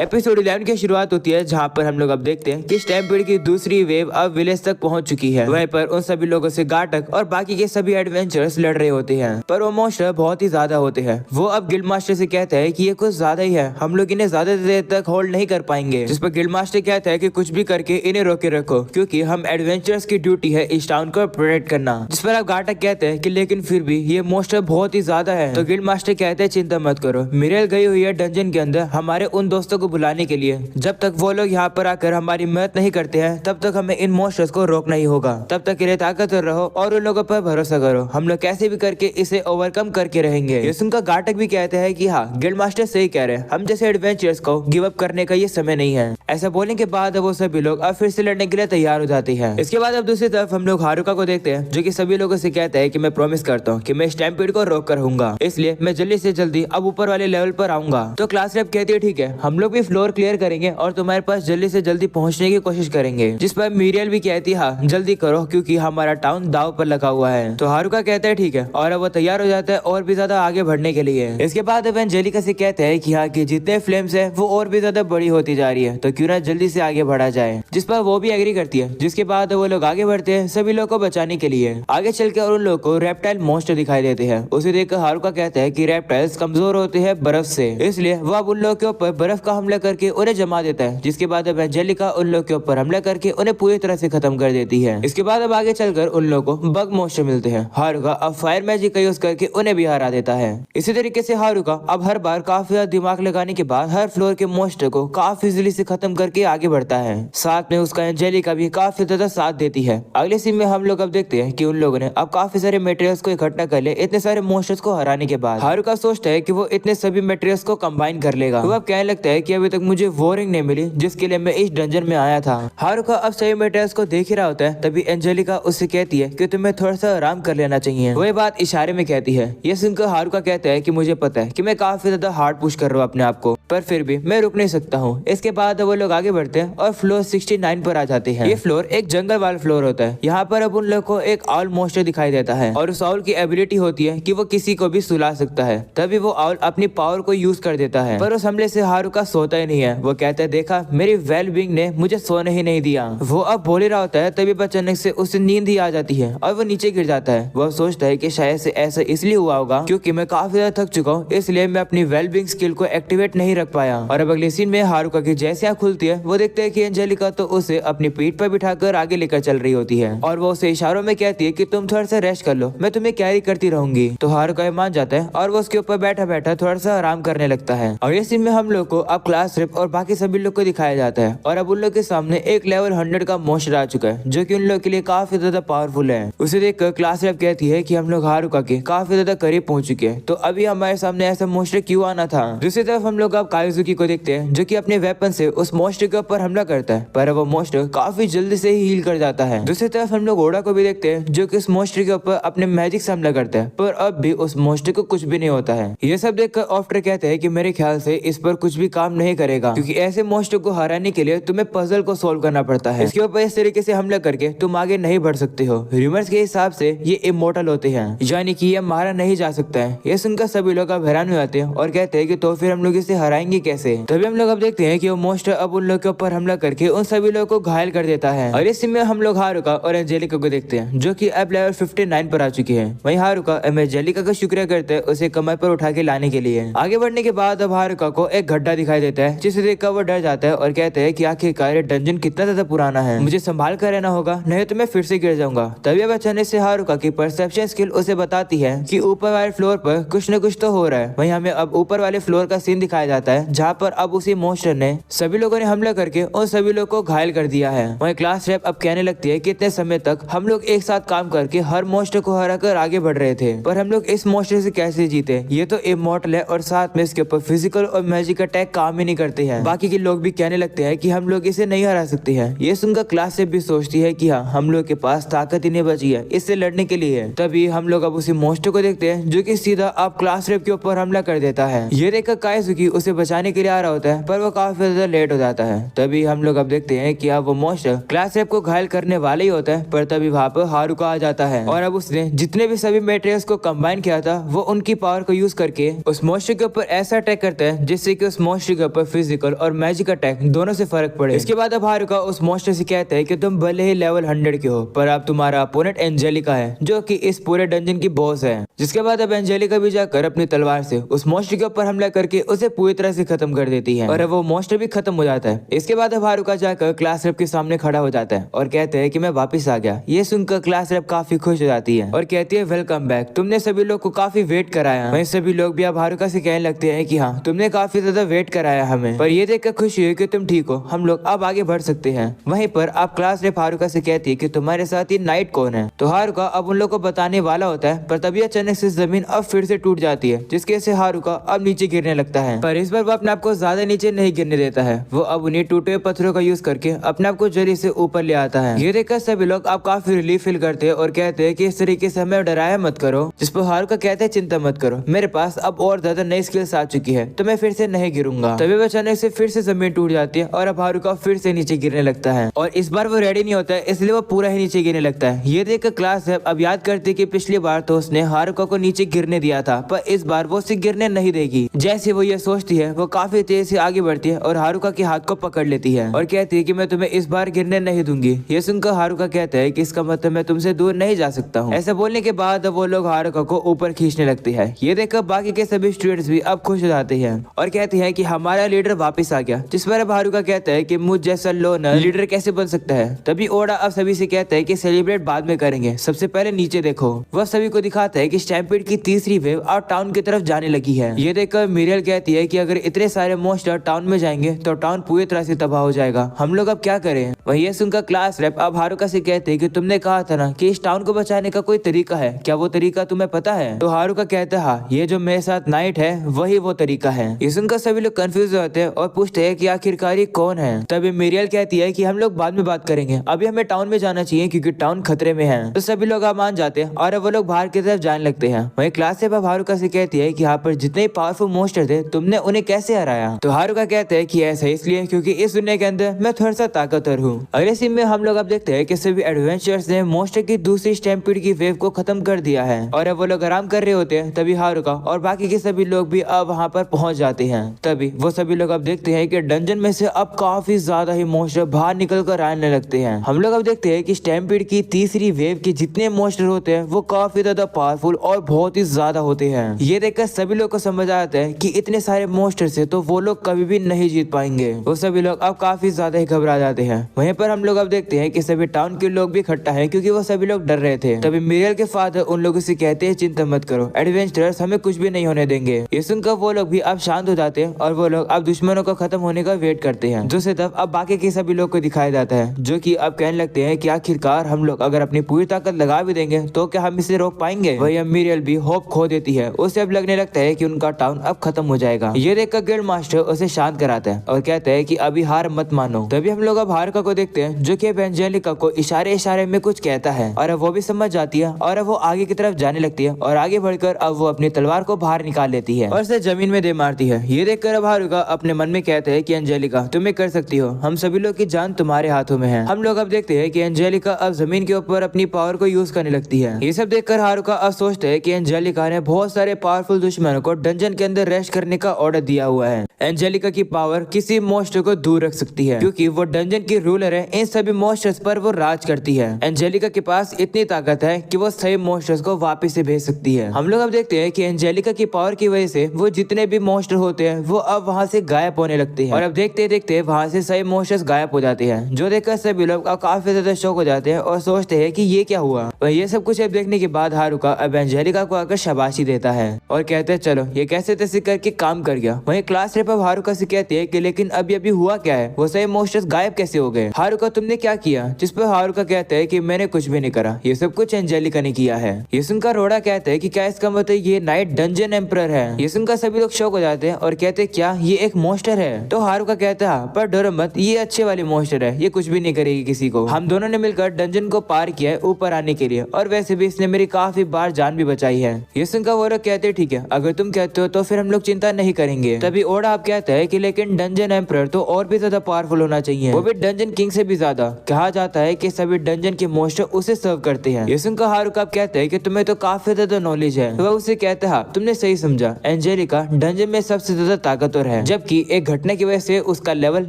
Episode 11 की शुरुआत होती है जहाँ पर हम लोग अब देखते हैं कि स्टैम्पीड की दूसरी वेव अब विलेज तक पहुंच चुकी है। वहीं पर उन सभी लोगों से गाटक और बाकी के सभी एडवेंचर्स लड़ रहे होते हैं, पर वो मॉन्स्टर बहुत ही ज्यादा होते हैं। वो अब गिल्ड मास्टर से कहता है कि ये कुछ ज्यादा ही है, हम लोग इन्हें ज्यादा देर तक होल्ड नहीं कर पाएंगे। जिस पर गिल्ड मास्टर कहता है कि कुछ भी करके इन्हें रोके रखो, क्योंकि हम एडवेंचर्स की ड्यूटी है इस टाउन को प्रोटेक्ट करना। जिस पर अब गाटक कहते हैं कि लेकिन फिर भी ये मॉन्स्टर बहुत ही ज्यादा है। तो गिल्ड मास्टर कहते हैं चिंता मत करो, मिरेल गई हुई है डंजन के अंदर हमारे उन दोस्तों को बुलाने के लिए। जब तक वो लोग यहाँ पर आकर हमारी मदद नहीं करते हैं तब तक हमें इन मॉन्स्टर्स को रोकना ही होगा। तब तक इन्हें ताकतवर रहो और उन लोगों पर भरोसा करो, हम लोग कैसे भी करके इसे ओवरकम करके रहेंगे। ये सुनकर गाटक भी कहते हैं कि हाँ, गिल्ड मास्टर सही कह रहे हैं, हम जैसे एडवेंचर्स को गिव अप करने का ये समय नहीं है। ऐसा बोलने के बाद वो सभी लोग अब फिर से लड़ने के लिए तैयार हो जाते हैं। इसके बाद अब दूसरी तरफ हम लोग हारुका को देखते हैं, जो कि सभी लोगों से कहता है कि मैं प्रॉमिस करता हूँ कि मैं स्टैम्पीड को रोक कर रहूंगा, इसलिए मैं जल्दी से जल्दी अब ऊपर वाले लेवल पर आऊंगा। तो क्लास रेप कहती है ठीक है, हम लोग भी फ्लोर क्लियर करेंगे और तुम्हारे पास जल्दी से जल्दी पहुंचने की कोशिश करेंगे। जिस पर मीरियल भी कहती है हाँ जल्दी करो, क्योंकि हमारा टाउन दाव पर लगा हुआ है। तो हारुका कहता है ठीक है, और अब वो तैयार हो जाता है और भी ज्यादा आगे बढ़ने के लिए। इसके बाद अब एंजेलिका से कहते हैं कि हाँ कि जितने फ्लेम्स है वो और भी ज्यादा बड़ी होती जा रही है, तो क्यों ना जल्दी से आगे बढ़ा जाए। जिस पर वो भी एग्री करती है। जिसके बाद वो लोग आगे बढ़ते हैं सभी लोग को बचाने के लिए। आगे चल के और उन लोग को रेप्टाइल मॉन्स्टर दिखाई देते हैं। उसे देखकर हारुका कहता है कि रेप्टाइल्स कमजोर होते हैं बर्फ से, इसलिए वो अब उन लोगों के ऊपर बर्फ का हमला करके उन्हें जमा देता है। जिसके बाद अब एंजेलिका उन लोग के ऊपर हमला करके उन्हें पूरी तरह से खत्म कर देती है। इसके बाद अब आगे चलकर उन लोगों को बग मॉन्स्टर मिलते हैं। हारुका अब फायर मैजिक का यूज करके उन्हें भी हरा देता है। इसी तरीके से हारुका अब हर बार काफी ज्यादा दिमाग लगाने के बाद हर फ्लोर के मॉन्स्टर को काफी इजीली से खत्म करके आगे बढ़ता है। साथ में उसका एंजेलिका भी काफी ज्यादा साथ देती है। अगले सीन में हम लोग अब देखते हैं कि उन लोगों ने अब काफी सारे मटेरियल्स को इकट्ठा कर लिया। इतने सारे मॉन्स्टर्स को हराने के बाद हारुका सोचता है कि वो इतने सभी मटेरियल्स को कंबाइन कर लेगा। वो अब कहने लगता है कि अभी तक मुझे वो रिंग नहीं मिली जिसके लिए मैं इस डंजन में आया था। हारुका अब सभी मटेरियल्स को देख ही रहा होता है, तभी एंजेलिका उससे कहती है कि तुम्हें थोड़ा सा आराम कर लेना चाहिए। वो ये बात इशारे में कहती है। ये सुनकर हारुका कहता है कि मुझे पता है कि मैं काफी ज्यादा हार्ड पुश कर रहा हूँ अपने आप को, पर फिर भी मैं रुक नहीं सकता हूँ। इसके बाद वो लोग आगे बढ़ते हैं और फ्लोर 69 पर आ जाते हैं। ये फ्लोर एक जंगल वाला फ्लोर होता है। यहाँ पर अब उन लोग को एक आउल मॉन्स्टर दिखाई देता है और उस आउल की एबिलिटी होती है कि वो किसी को भी सुला सकता है। तभी वो आउल अपनी पावर को यूज कर देता है, पर उस हमले से हारुका सोता ही नहीं है। वो कहता है देखा, मेरी वेल बीइंग ने मुझे सोने ही नहीं दिया। वो अब बोल ही रहा होता है, तभी अचानक से उसे नींद ही आ जाती है और वो नीचे गिर जाता है। वो सोचता है कि शायद से ऐसा इसलिए हुआ होगा क्योंकि मैं काफी ज्यादा थक चुका हूँ, इसलिए मैं अपनी वेल बीइंग स्किल को एक्टिवेट नहीं रख पाया। और अब अगले सीन में हारुका की जैसे आँख खुलती है, वो देखते है कि एंजेलिका तो उसे अपनी पीठ पर बिठाकर आगे लेकर चल रही होती है और वो उसे इशारों में कहती है कि तुम थोड़ा सा रेस्ट कर लो, मैं तुम्हें कैरी करती रहूंगी। तो हारुका मान जाता है और वो उसके ऊपर बैठा बैठा थोड़ा सा आराम करने लगता है। और ये सीन में हम लोग को अब क्लास रिप और बाकी सभी लोग को दिखाया जाता है और अब उन लोग के सामने एक लेवल 100 का मॉन्स्टर आ चुका है, जो कि उन लोग के लिए काफी ज्यादा पावरफुल है। उसे देखकर क्लास रिप कहती है कि हम लोग हारुका के काफी ज्यादा करीब पहुंच चुके हैं, तो अभी हमारे सामने ऐसा मॉन्स्टर क्यों आना था। दूसरी तरफ हम लोग अब काइजुकी को देखते हैं, जो कि अपने वेपन से उस मॉन्स्टर के ऊपर हमला करता है, पर वो मॉन्स्टर काफी जल्दी से ही हील कर जाता है। दूसरी तरफ हम लोग ओडा को भी देखते हैं, जो कि उस मॉन्स्टर के ऊपर अपने मैजिक से हमला करता है, पर अब भी उस मॉन्स्टर को कुछ भी नहीं होता है। ये सब देखकर ऑफ्टर कहते हैं कि मेरे ख्याल से इस पर कुछ भी काम नहीं करेगा, क्योंकि ऐसे मॉन्स्टर को हराने के लिए तुम्हें पजल को सोल्व करना पड़ता है। इसके ऊपर इस तरीके से हमला करके तुम आगे नहीं बढ़ सकते हो। र्यूमर्स के हिसाब से ये इमोर्टल होते हैं, यानी कि ये मारा नहीं जा सकता है। ये सुनकर सभी लोग अब हैरान हो जाते हैं और कहते हैं कि तो फिर हम लोग इसे हराएंगे कैसे। तभी हम लोग अब देखते हैं कि वो मॉन्स्टर अब उन लोग के ऊपर हमला करके उन सभी लोगों को घायल कर देता है। और इस में हम लोग हारुका और एंजेलिका को देखते हैं, जो कि अब लेवल 59 पर आ चुकी है। वहीं हारुका एंजेलिका का शुक्रिया करते हैं उसे कमर पर उठा के लाने के लिए। आगे बढ़ने के बाद अब हारुका को एक गड्ढा दिखाई देता है, जिसे देखकर वो डर जाता है और कहते हैं कि आखिरकार डंजन कितना ज्यादा पुराना है, मुझे संभाल कर रहना होगा, नहीं तो मैं फिर से गिर जाऊंगा। तभी अब अचानक से हारुका की परसेप्शन स्किल उसे बताती है कि ऊपर वाले फ्लोर पर कुछ न कुछ तो हो रहा है। वहीं हमें अब ऊपर वाले फ्लोर का सीन दिखाया जाता है, जहाँ पर अब उसी मॉन्स्टर ने सभी लोगों ने हमला करके उन सभी लोगों को घायल कर दिया है। वहीं क्लास रेप अब कहने लगती है कि इतने समय तक हम लोग एक साथ काम करके हर मॉन्स्टर को हरा कर आगे बढ़ रहे थे, पर हम लोग इस मॉन्स्टर से कैसे जीते। ये तो इमॉर्टल है और साथ में इसके ऊपर फिजिकल और मैजिक अटैक काम ही नहीं करते हैं। बाकी के लोग भी कहने लगते हैं कि हम लोग इसे नहीं हरा सकते हैं। ये सुनकर क्लास रेप भी सोचती है कि हाँ, हम लोग के पास ताकत ही नहीं बची है इससे लड़ने के लिए। तभी हम लोग अब उसी मॉन्स्टर को देखते हैं, जो कि सीधा अब क्लास रेप के ऊपर हमला कर देता है। ये देखकर काइजुकी उसे बचाने के लिए आ रहा होता है, पर वो काफी ज्यादा लेट हो जाता है। तभी हम लोग अब देखते हैं कि अब वो मॉन्स्टर क्लास रेप को घायल करने वाले ही होता है, पर तभी वहाँ पर हारुका आ जाता है और अब उसने जितने भी सभी मटेरियल्स को कंबाइन किया था, वो उनकी पावर को यूज करके उस मॉन्स्टर के ऊपर ऐसा अटैक करता है जिससे कि उस मॉन्स्टर के ऊपर फिजिकल और मैजिक अटैक दोनों से फर्क पड़े। इसके बाद अब हारुका उस मॉन्स्टर से कहता है कि तुम भले ही लेवल 100 के हो, पर अब तुम्हारा अपोनेंट एंजेलिका है जो कि इस पूरे डंजन की बॉस है। जिसके बाद अब एंजेलिका भी जाकर अपनी तलवार से उस मॉन्स्टर के ऊपर हमला करके उसे पूरी तरह से खत्म कर देती है और अब वो मॉन्स्टर भी खत्म हो जाता है। इसके बाद अब हारुका जाकर क्लास रेप के सामने खड़ा हो जाता है और कहते हैं कि मैं वापस आ गया। ये सुनकर क्लास रेप काफी खुश हो जाती है और कहती है वेलकम बैक, तुमने सभी लोग को काफी वेट कराया। वहीं सभी लोग भी अब हारुका से कहने लगते हैं कि हाँ, तुमने काफी ज्यादा वेट कराया हमें, पर ये देखकर खुशी हुई कि तुम ठीक हो, हम लोग अब आगे बढ़ सकते हैं। वहीं पर अब क्लास रेप हारुका से कहती है कि तुम्हारे साथ ये नाइट कौन है। तो हारुका अब उन लोग को बताने वाला होता है, पर तभी अचानक से जमीन अब फिर से टूट जाती है, जिसके से हारुका अब नीचे गिरने लगता है। पर इस बार वो अपने आप को ज्यादा नीचे नहीं गिरने देता है। वो अब उन्हीं टूटे पत्थरों का यूज करके अपने आप को जल्दी से ऊपर ले आता है। ये देखकर सभी लोग अब काफी रिलीफ फील करते हैं और कहते हैं कि इस तरीके से हमें डराया मत करो। जिस पर हारुका कहते हैं चिंता मत करो, मेरे पास अब और ज्यादा नई स्किल्स आ चुकी है, तो मैं फिर से नहीं गिरूंगा। तभी अचानक से फिर से जमीन टूट जाती है और अब हारुका फिर से नीचे गिरने लगता है और इस बार वो रेडी नहीं होता है, इसलिए वो पूरा ही नीचे गिरने लगता है। ये देखकर क्लास अब याद करती कि पिछली बार तो उसने हारुका को नीचे गिरने दिया था, पर इस बार वो उसे गिरने नहीं देगी। जैसे वो ये सोचती है, वो काफी तेज से आगे बढ़ती है और हारुका के हाथ को पकड़ लेती है और कहती है कि मैं तुम्हें इस बार गिरने नहीं दूंगी। ये सुनकर हारुका कहता है कि इसका मतलब मैं तुमसे दूर नहीं जा सकता हूँ। ऐसा बोलने के बाद वो लोग हारुका को ऊपर खींचने लगते हैं। ये देखकर बाकी के सभी स्टूडेंट्स भी अब खुश हो जाते हैं और कहते हैं कि हमारा लीडर वापस आ गया। जिस पर अब हारुका कहता है कि मुझ जैसा लोनर लीडर कैसे बन सकता है। तभी ओडा अब सभी से कहता है कि सेलिब्रेट बाद में करेंगे, सबसे पहले नीचे देखो। वह सभी को दिखाता है कि स्टैम्पीड की तीसरी वेव अब टाउन की तरफ जाने लगी है। ये देखकर मिरियल कहती है कि अगर इतने सारे मॉन्स्टर टाउन में जाएंगे तो टाउन पूरी तरह से तबाह हो जाएगा, हम लोग अब क्या करें। वही ये सुनकर क्लास रेप अब हारुका से कहते हैं कि तुमने कहा था ना कि इस टाउन को बचाने का कोई तरीका है, क्या वो तरीका तुम्हें पता है। तो हारुका कहता है हाँ, ये जो मेरे साथ नाइट है वही वो तरीका है। ये सुनकर सभी लोग कंफ्यूज होते हैं और पूछते हैं कि आखिरकार ये कौन है। तभी मिरियल कहती है कि हम लोग बाद में बात करेंगे, अभी हमें टाउन में जाना चाहिए क्योंकि टाउन खतरे में है। तो सभी लोग अब मान जाते हैं और अब वो लोग बाहर की तरफ जाने लगते हैं। वही क्लास रेप अब हारुका से कहती है कि यहाँ पर जितने पावरफुल मॉन्स्टर थे तुमने उन्हें कैसे हराया। तो हारुका कहते हैं कि ऐसा इसलिए क्योंकि इस दुनिया के अंदर मैं थोड़ा सा ताकतवर हूँ। अगले सीन में हम लोग अब देखते हैं कि सभी एडवेंचर्स ने मॉन्स्टर की दूसरी स्टैम्पीड की वेव को खत्म कर दिया है और अब वो लोग आराम कर रहे होते हैं। तभी हारुका और बाकी के सभी लोग भी अब वहाँ पर पहुंच जाते हैं। तभी वो सभी लोग अब देखते हैं कि डंजन में से अब काफी ज्यादा ही मॉन्स्टर बाहर निकल कर आने लगते हैं। हम लोग अब देखते हैं कि स्टैम्पीड की तीसरी वेव के जितने मॉन्स्टर होते हैं वो काफी ज्यादा पावरफुल और बहुत ही ज्यादा होते हैं। ये देखकर सभी लोग को समझ आता है कि इतने सारे मॉन्स्टर से तो वो लोग कभी भी नहीं जीत पाएंगे। वो सभी लोग अब काफी ज्यादा ही घबरा जाते हैं। वहीं पर हम लोग अब देखते हैं कि सभी टाउन के लोग भी इकट्ठा हैं क्योंकि वो सभी लोग डर रहे थे। तभी मिरियल के फादर उन लोगों से कहते हैं चिंता मत करो, एडवेंचरर्स हमें कुछ भी नहीं होने देंगे। ये सुनकर वो लोग भी अब शांत हो जाते हैं और वो लोग अब दुश्मनों को खत्म होने का वेट करते हैं। दूसरी तरफ अब बाकी के सभी लोग को दिखाया जाता है जो कि अब कहने लगते हैं कि आखिरकार हम लोग अगर अपनी पूरी ताकत लगा भी देंगे तो क्या हम इसे रोक पाएंगे। वही अब मिरियल भी होप खो देती है, उसे अब लगने लगता है कि उनका टाउन अब खत्म हो जाएगा। ये देखकर गिल्ड मास्टर उसे शांत कराता है और कहता है कि अभी हार मत मानो। तभी हम लोग अब हारुका को देखते हैं जो कि एंजेलिका को इशारे इशारे में कुछ कहता है और अब वो भी समझ जाती है और अब वो आगे की तरफ जाने लगती है और आगे बढ़कर अब वो अपनी तलवार को बाहर निकाल लेती है और उसे जमीन में दे मारती है। ये देखकर अब हारुका अपने मन में कहते हैं कि एंजेलिका तुम कर सकती हो, हम सभी लोग की जान तुम्हारे हाथों में है। हम लोग अब देखते हैं कि एंजेलिका अब जमीन के ऊपर अपनी पावर को यूज करने लगती है। ये सब देखकर हारुका अब सोचते है कि एंजेलिका ने बहुत सारे पावरफुल दुश्मनों को डंजन के अंदर रेस्ट करने का ऑर्डर दिया हुआ है। एंजेलिका की पावर किसी मॉन्स्टर को दूर रख सकती है क्योंकि वो डंजन की रूलर है, इन सभी मॉन्स्टर्स पर वो राज करती है। एंजेलिका के पास इतनी ताकत है कि वो सही मॉन्स्टर्स को वापस से भेज सकती है। हम लोग अब देखते हैं कि एंजेलिका की पावर की वजह से वो जितने भी मॉन्स्टर होते हैं वो अब वहाँ से गायब होने लगते हैं और अब देखते देखते वहाँ से सही मॉन्स्टर्स गायब हो जाते हैं, जो देखकर सभी लोग अब काफी ज्यादा शौक हो जाते हैं और सोचते हैं कि ये क्या हुआ। और ये सब कुछ अब देखने के बाद हारुका अब एंजेलिका को आकर शाबाशी देता है और कहते हैं चलो ये कैसे तैसे करके काम कर गया। वहीं क्लास रेप अब हारुका से कहती है कि लेकिन अभी हुआ क्या है, वो सही मॉन्स्टर्स गायब कैसे हो गए। हारुका तुमने क्या किया। जिस पर हारुका कहते हैं कि मैंने कुछ भी नहीं करा, ये सब कुछ एंजेलिका ने किया है। ये सुनकर रोडा कहते हैं कि क्या इसका मतलब ये नाइट डंजन एम्परर है। ये सुनकर सभी लोग शौक हो जाते हैं और कहते हैं क्या ये एक मॉन्स्टर है। तो हारुका कहता है पर डरो मत, ये अच्छे वाली मॉन्स्टर है, ये कुछ भी नहीं करेगी किसी को। हम दोनों ने मिलकर डंजन को पार किया है ऊपर आने के लिए और वैसे भी इसने मेरी काफी बार जान भी बचाई है। ये सुनकर वो लोग कहते ठीक है, अगर तुम कहते हो तो फिर हम लोग चिंता नहीं करेंगे। तभी ओडा आप कहता है कि लेकिन डंजन एम्परर तो और भी ज्यादा पावरफुल होना चाहिए, वो भी डंजन किंग से भी ज्यादा। कहा जाता है कि सभी डंजन के मॉन्स्टर उसे सर्व करते हैं। ये सुनकर हारुका कहते हैं कि तुम्हें तो काफी ज्यादा नॉलेज है। तो वह उसे कहता है तुमने सही समझा, एंजेलिका डंजन में सबसे ज्यादा ताकतवर है, जबकि एक घटना की वजह से उसका लेवल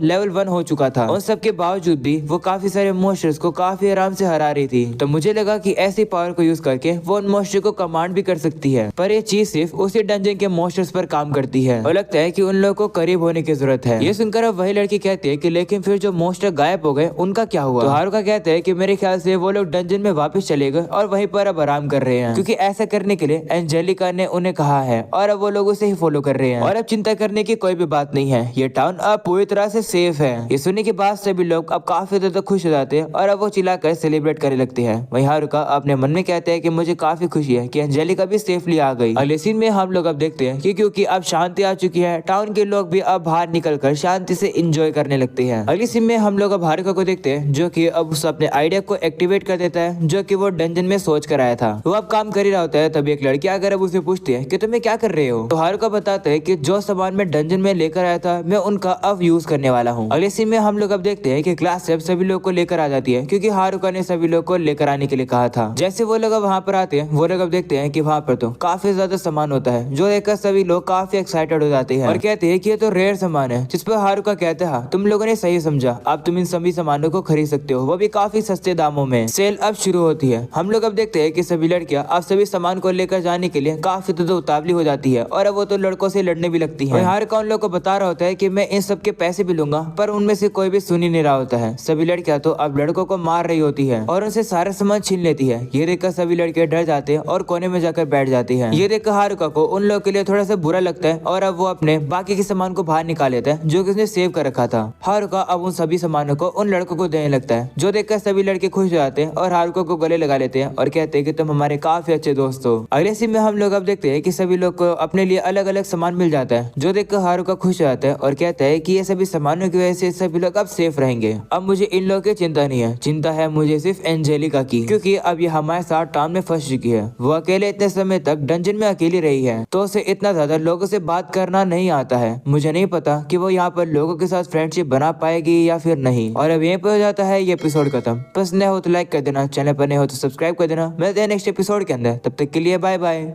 1 हो चुका था। उन सब के बावजूद भी वो काफी सारे मॉन्स्टर्स को काफी आराम से हरा रही थी। तो मुझे लगा कि ऐसी पावर को यूज करके वो उन मॉन्स्टर को कमांड भी कर सकती है, पर ये चीज सिर्फ उसी डंजन के मॉन्स्टर्स पर काम करती है और लगता है कि उन लोगों को करीब होने की जरूरत है। ये सुनकर अब वही लड़की कहती है कि लेकिन फिर जो मॉन्स्टर गायब हो गए उनका क्या हुआ? तो हारुका कहते हैं कि मेरे ख्याल से वो लोग डंजन में वापस चले गए और वहीं पर अब आराम कर रहे हैं, क्योंकि ऐसा करने के लिए एंजेलिका ने उन्हें कहा है और अब वो लोग उसे ही फॉलो कर रहे हैं और अब चिंता करने की कोई भी बात नहीं है। ये टाउन अब पूरी तरह से सेफ है। ये सुनने के बाद सभी लोग अब काफी ज्यादा खुश हो जाते हैं और अब वो चिल्लाकर सेलिब्रेट करने लगते हैं। वहीं हारुका अपने मन में कहते हैं कि मुझे काफी खुशी है कि एंजेलिका भी सेफली आ गई। अगले सीन में हम लोग अब देखते हैं कि क्योंकि अब शांति आ चुकी है, टाउन के लोग भी अब बाहर निकलकर शांति से एंजॉय करने लगते हैं। अगली सीन में हम लोग अब हारुका को देखते हैं जो कि अब उस अपने आइडिया को एक्टिवेट कर देता है जो कि वो डंजन में सोच कर आया था। वो अब काम कर ही रहा होता है, तभी एक लड़की आकर अब उसे पूछती है कि तुम्हें क्या कर रहे हो? तो हारुका बताता है कि जो सामान मैं डंजन में लेकर आया था मैं उनका अब यूज करने वाला हूँ। अगले सीन में हम लोग अब देखते हैं कि क्लास से सभी लोग को लेकर आ जाती है, क्योंकि हारुका ने सभी लोग को लेकर आने के लिए कहा था। जैसे वो लोग अब वहाँ पर आते हैं, वो लोग अब देखते हैं कि वहाँ पर तो काफी ज्यादा सामान होता है, जो देखकर सभी लोग काफी एक्साइटेड हो जाते हैं और कहते हैं कि ये तो रेयर सामान है। जिस पर हारुका कहते हैं तुम लोगों ने सही समझा, अब तुम इन सभी सामानों को खरीद सकते हो, वो भी काफी सस्ते दामों में। सेल अब शुरू होती है। हम लोग अब देखते हैं कि सभी लड़कियां अब सभी सामान को लेकर जाने के लिए काफी ज्यादा उतावली हो जाती है और अब वो तो लड़कों से लड़ने भी लगती है। हारुका उन लोगों को बता रहा होता है कि मैं इन सब के पैसे भी लूंगा, पर उनमें से कोई भी सुन ही नहीं रहा होता है। सभी लड़कियां तो अब लड़कों को मार रही होती है और उनसे सारा सामान छीन लेती है। ये देखकर सभी लड़के डर जाते हैं और कोने में जाकर बैठ जाती हैं। ये देखकर हारुका को उन लोगों के लिए थोड़ा सा बुरा लगता है और अब वो अपने बाकी के सामान को बाहर निकाल लेता है जो कि उसने सेव कर रखा था। हारुका अब उन सभी सामानों को उन लड़कों को देने लगता है, जो देखकर सभी लड़के खुश हो जाते हैं और हारुका को गले लगा लेते हैं और कहते हैं कि तुम हमारे काफी अच्छे दोस्त हो। अगले सीन में हम लोग अब देखते हैं कि सभी लोग को अपने लिए अलग अलग सामान मिल जाता है, जो देखकर हारुका खुश हो जाता है और कहता है कि ये सभी सामानों की वजह से सभी लोग अब सेफ रहेंगे। अब मुझे इन लोगों की चिंता नहीं है, चिंता है मुझे सिर्फ एंजेलिका की, क्योंकि अब ये हमारे साथ टाउन में फंस चुकी है। वो अकेले इतने समय तक डंजन में अकेली रही है, तो उसे इतना ज्यादा लोगों से बात करना नहीं आता है। मुझे नहीं पता कि वो यहाँ पर लोगों के साथ फ्रेंडशिप बना पाएगी या फिर नहीं। और अब यहीं पर हो जाता है ये एपिसोड खत्म। पसंद हो तो लाइक कर देना, चैनल पर नए हो तो सब्सक्राइब कर देना। मिलते हैं नेक्स्ट एपिसोड के अंदर, तब तक के लिए बाय बाय।